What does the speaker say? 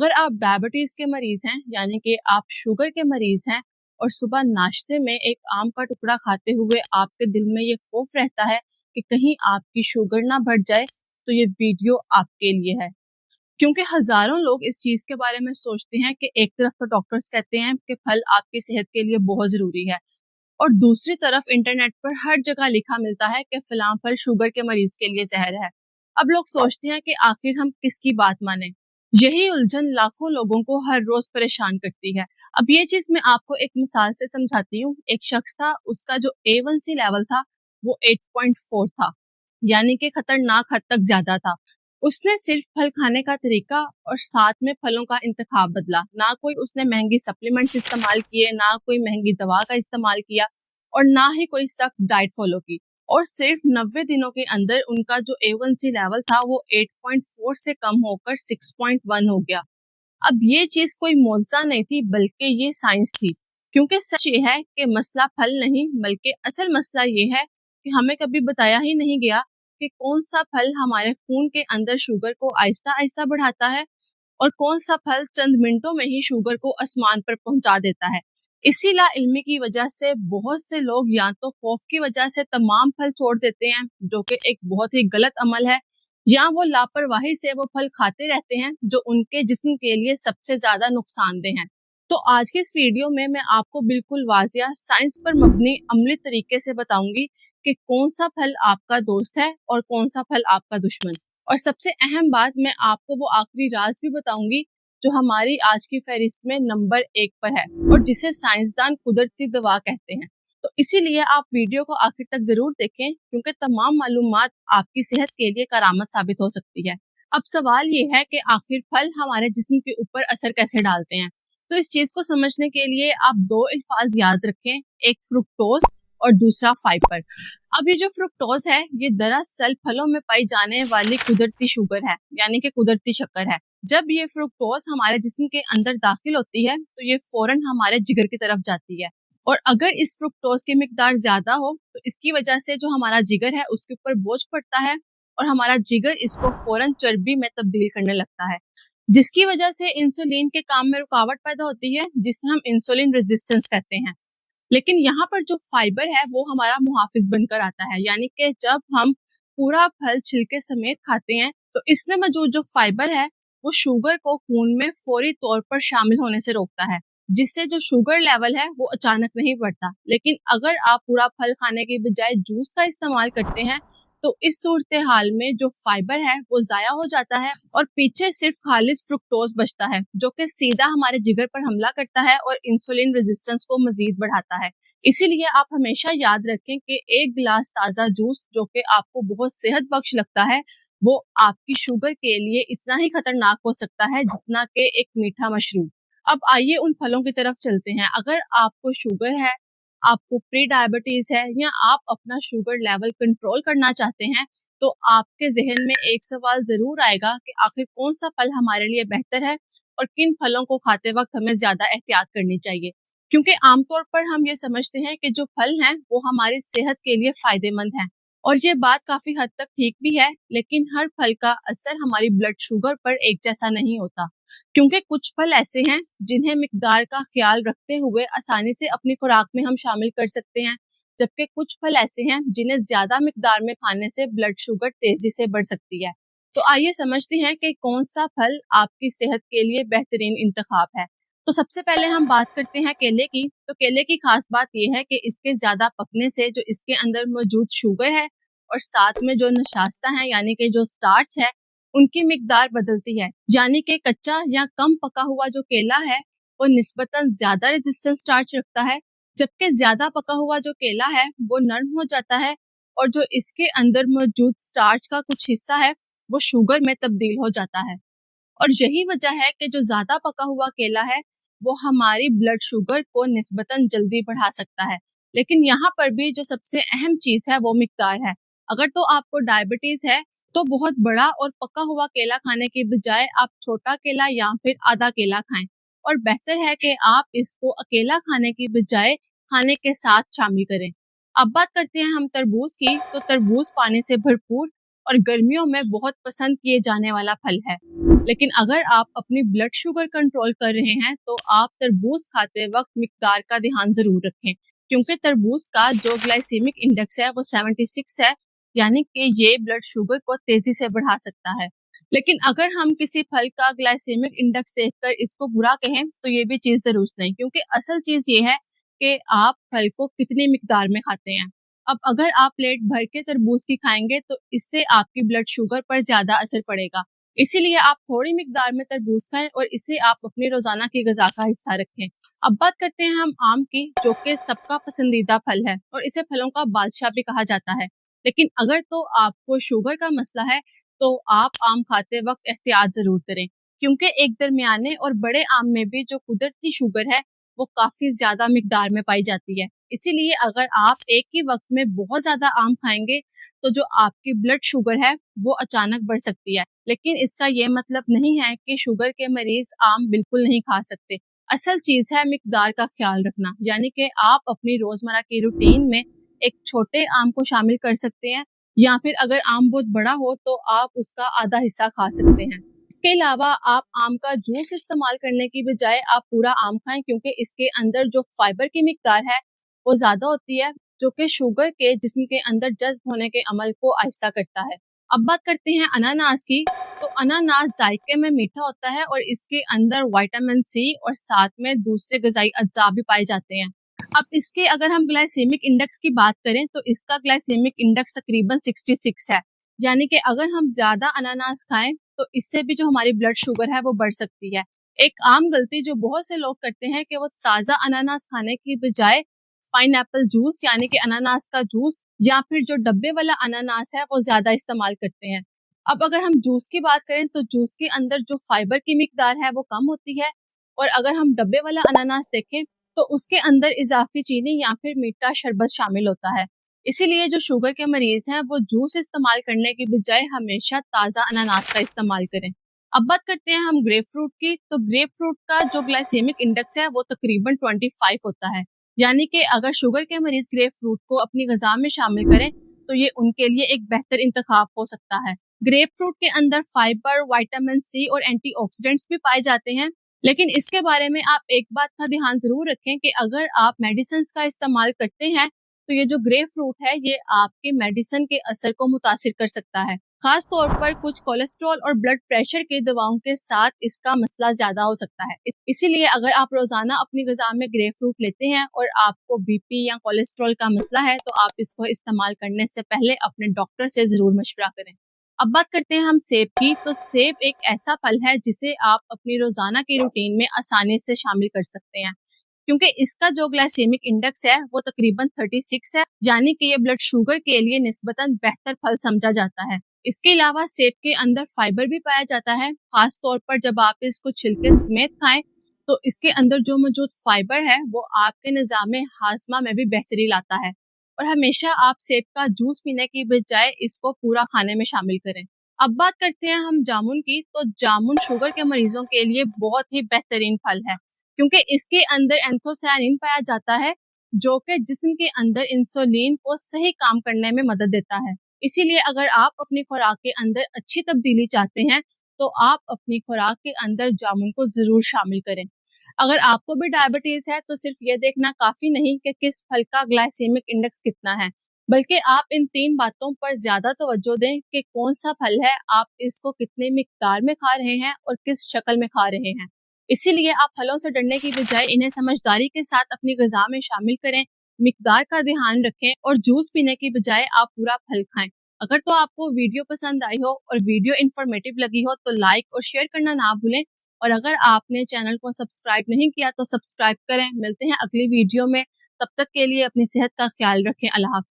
अगर आप डायबिटीज के मरीज हैं, यानी कि आप शुगर के मरीज हैं और सुबह नाश्ते में एक आम का टुकड़ा खाते हुए आपके दिल में ये खौफ रहता है कि कहीं आपकी शुगर ना बढ़ जाए, तो ये वीडियो आपके लिए है। क्योंकि हजारों लोग इस चीज के बारे में सोचते हैं कि एक तरफ तो डॉक्टर्स कहते हैं कि फल आपकी सेहत के लिए बहुत जरूरी है, और दूसरी तरफ इंटरनेट पर हर जगह लिखा मिलता है कि फलां फल शुगर के मरीज के लिए जहर है। अब लोग सोचते हैं कि आखिर हम किसकी बात माने। यही उलझन लाखों लोगों को हर रोज परेशान करती है। अब ये चीज मैं आपको एक मिसाल से समझाती हूँ। एक शख्स था, उसका जो A1C लेवल था वो 8.4 था, यानी कि खतरनाक हद तक ज्यादा था। उसने सिर्फ फल खाने का तरीका और साथ में फलों का इंतखाब बदला। ना कोई उसने महंगी सप्लीमेंट्स इस्तेमाल किए, ना कोई महंगी दवा का इस्तेमाल किया, और ना ही कोई सख्त डाइट फॉलो की। और सिर्फ 90 दिनों के अंदर उनका जो A1C लेवल था वो 8.4 से कम होकर 6.1 हो गया। अब ये चीज कोई मौजज़ा नहीं थी, बल्कि ये साइंस थी। क्योंकि सच ये है कि मसला फल नहीं, बल्कि असल मसला ये है कि हमें कभी बताया ही नहीं गया कि कौन सा फल हमारे खून के अंदर शुगर को आहिस्ता आहिस्ता बढ़ाता है और कौन सा फल चंद मिनटों में ही शुगर को आसमान पर पहुंचा देता है। इसी लाइल्मी की वजह से बहुत से लोग या तो खौफ की वजह से तमाम फल छोड़ देते हैं, जो कि एक बहुत ही गलत अमल है, या वो लापरवाही से वो फल खाते रहते हैं जो उनके जिस्म के लिए सबसे ज्यादा नुकसानदेह हैं। तो आज के इस वीडियो में मैं आपको बिल्कुल वाजिया साइंस पर मबनी अमली तरीके से बताऊंगी कि कौन सा फल आपका दोस्त है और कौन सा फल आपका दुश्मन। और सबसे अहम बात, मैं आपको वो आखिरी राज भी बताऊंगी जो हमारी आज की फहरिस्त में नंबर 1 पर है और जिसे साइंसदान कुदरती दवा कहते हैं। तो इसीलिए आप वीडियो को आखिर तक जरूर देखें, क्योंकि तमाम मालूमात आपकी सेहत के लिए करामत साबित हो सकती है। अब सवाल ये है कि आखिर फल हमारे जिस्म के ऊपर असर कैसे डालते हैं। तो इस चीज को समझने के लिए आप दो अल्फाज याद रखें, एक फ्रुक्टोज और दूसरा फाइबर। अब ये जो फ्रुक्टोज है, ये दरअसल फलों में पाई जाने वाली कुदरती शुगर है, यानी कि कुदरती शक्कर है। जब ये फ्रुक्टोज हमारे जिस्म के अंदर दाखिल होती है तो ये फौरन हमारे जिगर की तरफ जाती है, और अगर इस फ्रुक्टोज की मिकदार ज्यादा हो तो इसकी वजह से जो हमारा जिगर है उसके ऊपर बोझ पड़ता है और हमारा जिगर इसको फौरन चर्बी में तब्दील करने लगता है, जिसकी वजह से इंसुलिन के काम में रुकावट पैदा होती है, जिसे हम इंसुलिन रेजिस्टेंस कहते हैं। लेकिन यहाँ पर जो फाइबर है वो हमारा मुहाफिज बनकर आता है, यानी कि जब हम पूरा फल छिलके समेत खाते हैं तो इसमें मौजूद जो फाइबर है वो शुगर को खून में फौरी तौर पर शामिल होने से रोकता है, जिससे जो शुगर लेवल है वो अचानक नहीं बढ़ता। लेकिन अगर आप पूरा फल खाने के बजाय जूस का इस्तेमाल करते हैं तो इस सूरत हाल में जो फाइबर है वो जाया हो जाता है और पीछे सिर्फ खालिस फ्रुक्टोज बचता है, जो कि सीधा हमारे जिगर पर हमला करता है और इंसुलिन रेजिस्टेंस को मजीद बढ़ाता है। इसीलिए आप हमेशा याद रखें कि एक गिलास ताजा जूस जो कि आपको बहुत सेहत बख्श लगता है, वो आपकी शुगर के लिए इतना ही खतरनाक हो सकता है जितना कि एक मीठा मशरूब। अब आइए उन फलों की तरफ चलते हैं। अगर आपको शुगर है, आपको प्री डायबिटीज है, या आप अपना शुगर लेवल कंट्रोल करना चाहते हैं, तो आपके जहन में एक सवाल जरूर आएगा कि आखिर कौन सा फल हमारे लिए बेहतर है और किन फलों को खाते वक्त हमें ज्यादा एहतियात करनी चाहिए। क्योंकि आमतौर पर हम ये समझते हैं कि जो फल हैं वो हमारी सेहत के लिए फायदेमंद हैं, और ये बात काफी हद तक ठीक भी है, लेकिन हर फल का असर हमारी ब्लड शुगर पर एक जैसा नहीं होता। क्योंकि कुछ फल ऐसे हैं जिन्हें मिकदार का ख्याल रखते हुए आसानी से अपनी खुराक में हम शामिल कर सकते हैं, जबकि कुछ फल ऐसे हैं जिन्हें ज्यादा मिकदार में खाने से ब्लड शुगर तेजी से बढ़ सकती है। तो आइए समझते हैं कि कौन सा फल आपकी सेहत के लिए बेहतरीन इंतखाब है। तो सबसे पहले हम बात करते हैं केले की। तो केले की खास बात यह है कि इसके ज्यादा पकने से जो इसके अंदर मौजूद शुगर है और साथ में जो नशास्ता है, यानी कि जो स्टार्च है, उनकी मिकदार बदलती है। यानी कि कच्चा या कम पका हुआ जो केला है वो निस्बतन ज्यादा रेजिस्टेंस स्टार्च रखता है, जबकि ज्यादा पका हुआ जो केला है वो नरम हो जाता है और जो इसके अंदर मौजूद स्टार्च का कुछ हिस्सा है वो शुगर में तब्दील हो जाता है। और यही वजह है कि जो ज्यादा पका हुआ केला है वो हमारी ब्लड शुगर को निस्बतन जल्दी बढ़ा सकता है। लेकिन यहाँ पर भी जो सबसे अहम चीज है वो मिकदार है। अगर तो आपको डायबिटीज है तो बहुत बड़ा और पका हुआ केला खाने के बजाय आप छोटा केला या फिर आधा केला खाएं, और बेहतर है कि आप इसको अकेला खाने की बजाय खाने के साथ शामिल करें। अब बात करते हैं हम तरबूज की। तो तरबूज पानी से भरपूर और गर्मियों में बहुत पसंद किए जाने वाला फल है। लेकिन अगर आप अपनी ब्लड शुगर कंट्रोल कर रहे हैं तो आप तरबूज खाते वक्त मिकदार का ध्यान जरूर रखें, क्योंकि तरबूज का जो ग्लाइसेमिक इंडेक्स है वो 76 है, यानी कि ये ब्लड शुगर को तेजी से बढ़ा सकता है। लेकिन अगर हम किसी फल का ग्लाइसेमिक इंडेक्स देखकर इसको बुरा कहें तो ये भी चीज दुरुस्त नहीं, क्योंकि असल चीज ये है कि आप फल को कितनी मिकदार में खाते हैं। अब अगर आप प्लेट भर के तरबूज की खाएंगे तो इससे आपकी ब्लड शुगर पर ज्यादा असर पड़ेगा, इसीलिए आप थोड़ी मिकदार में तरबूज खाएं और इसे आप अपनी रोजाना की ग़िज़ा का हिस्सा रखें। अब बात करते हैं हम आम की, जो कि सबका पसंदीदा फल है और इसे फलों का बादशाह भी कहा जाता है। लेकिन अगर तो आपको शुगर का मसला है तो आप आम खाते वक्त एहतियात जरूर करें, क्योंकि एक दरमियाने और बड़े आम में भी जो कुदरती शुगर है वो काफी ज्यादा मिकदार में पाई जाती है। इसीलिए अगर आप एक ही वक्त में बहुत ज्यादा आम खाएंगे तो जो आपकी ब्लड शुगर है वो अचानक बढ़ सकती है। लेकिन इसका ये मतलब नहीं है कि शुगर के मरीज आम बिल्कुल नहीं खा सकते। असल चीज है मिकदार का ख्याल रखना, यानी कि आप अपनी रोजमर्रा की रूटीन में एक छोटे आम को शामिल कर सकते हैं, या फिर अगर आम बहुत बड़ा हो तो आप उसका आधा हिस्सा खा सकते हैं। इसके अलावा आप आम का जूस इस्तेमाल करने की बजाय आप पूरा आम खाएं, क्योंकि इसके अंदर जो फाइबर की मिकदार है वो ज्यादा होती है, जो कि शुगर के जिस्म के अंदर जज्ब होने के अमल को आहिस्ता करता है। अब बात करते हैं अनानास की, तो अनानास जायके में मीठा होता है और इसके अंदर विटामिन सी और साथ में दूसरे ग़िज़ाई अज्जा भी पाए जाते हैं। अब इसके अगर हम ग्लाइसेमिक इंडेक्स की बात करें तो इसका ग्लाइसेमिक इंडेक्स तकरीबन 66 है, यानी कि अगर हम ज्यादा अनानास खाएं तो इससे भी जो हमारी ब्लड शुगर है वो बढ़ सकती है। एक आम गलती जो बहुत से लोग करते हैं कि वो ताज़ा अनानास खाने की बजाय पाइनएप्पल जूस यानी कि अनानास का जूस या फिर जो डब्बे वाला अनानास है वो ज्यादा इस्तेमाल करते हैं। अब अगर हम जूस की बात करें तो जूस के अंदर जो फाइबर की मिकदार है वो कम होती है, और अगर हम डब्बे वाला अनानास देखें तो उसके अंदर इजाफी चीनी या फिर मीठा शरबत शामिल होता है। इसीलिए जो शुगर के मरीज हैं वो जूस इस्तेमाल करने की बजाय हमेशा ताज़ा अनानास का इस्तेमाल करें। अब बात करते हैं हम ग्रेप फ्रूट की, तो ग्रेप फ्रूट का जो ग्लाइसेमिक इंडेक्स है वो तकरीबन 25 होता है, यानी कि अगर शुगर के मरीज ग्रेप फ्रूट को अपनी ग़िज़ा में शामिल करें तो ये उनके लिए एक बेहतर इंतखाब हो सकता है। ग्रेप फ्रूट के अंदर फाइबर, विटामिन सी और एंटीऑक्सीडेंट्स भी पाए जाते हैं। लेकिन इसके बारे में आप एक बात का ध्यान जरूर रखें कि अगर आप मेडिसिन का इस्तेमाल करते हैं तो ये जो ग्रेप फ्रूट है ये आपके मेडिसिन के असर को मुतासिर कर सकता है। खास तौर पर कुछ कोलेस्ट्रॉल और ब्लड प्रेशर के दवाओं के साथ इसका मसला ज्यादा हो सकता है। इसीलिए अगर आप रोजाना अपनी ग़िज़ा में ग्रेप फ्रूट लेते हैं और आपको बीपी या कोलेस्ट्रॉल का मसला है तो आप इसको इस्तेमाल करने से पहले अपने डॉक्टर से जरूर मशवरा करें। अब बात करते हैं हम सेब की, तो सेब एक ऐसा फल है जिसे आप अपनी रोजाना की रूटीन में आसानी से शामिल कर सकते हैं, क्योंकि इसका जो ग्लाइसेमिक इंडेक्स है वो तकरीबन 36 है, यानी कि ये ब्लड शुगर के लिए निस्बतन बेहतर फल समझा जाता है। इसके अलावा सेब के अंदर फाइबर भी पाया जाता है, खास तौर पर जब आप इसको छिलके समेत खाएं तो इसके अंदर जो मौजूद फाइबर है वो आपके निज़ाम हाजमा में भी बेहतरी लाता है। और हमेशा आप सेब का जूस पीने की बजाय इसको पूरा खाने में शामिल करें। अब बात करते हैं हम जामुन की, तो जामुन शुगर के मरीजों के लिए बहुत ही बेहतरीन फल है, क्योंकि इसके अंदर एंथोसायनिन पाया जाता है जो कि जिस्म के अंदर इंसुलिन को सही काम करने में मदद देता है। इसीलिए अगर आप अपनी खुराक के अंदर अच्छी तब्दीली चाहते हैं तो आप अपनी खुराक के अंदर जामुन को जरूर शामिल करें। अगर आपको भी डायबिटीज है तो सिर्फ ये देखना काफी नहीं कि किस फल का ग्लाइसेमिक इंडेक्स कितना है, बल्कि आप इन 3 बातों पर ज्यादा तवज्जो दें कि कौन सा फल है, आप इसको कितने मिकदार में खा रहे हैं और किस शक्ल में खा रहे हैं। इसीलिए आप फलों से डरने की बजाय इन्हें समझदारी के साथ अपनी ग़िज़ा में शामिल करें, मिकदार का ध्यान रखें और जूस पीने की बजाय आप पूरा फल खाएं। अगर तो आपको वीडियो पसंद आई हो और वीडियो इन्फॉर्मेटिव लगी हो तो लाइक और शेयर करना ना भूलें, और अगर आपने चैनल को सब्सक्राइब नहीं किया तो सब्सक्राइब करें। मिलते हैं अगली वीडियो में, तब तक के लिए अपनी सेहत का ख्याल रखें। अल्लाह हाफ़िज़।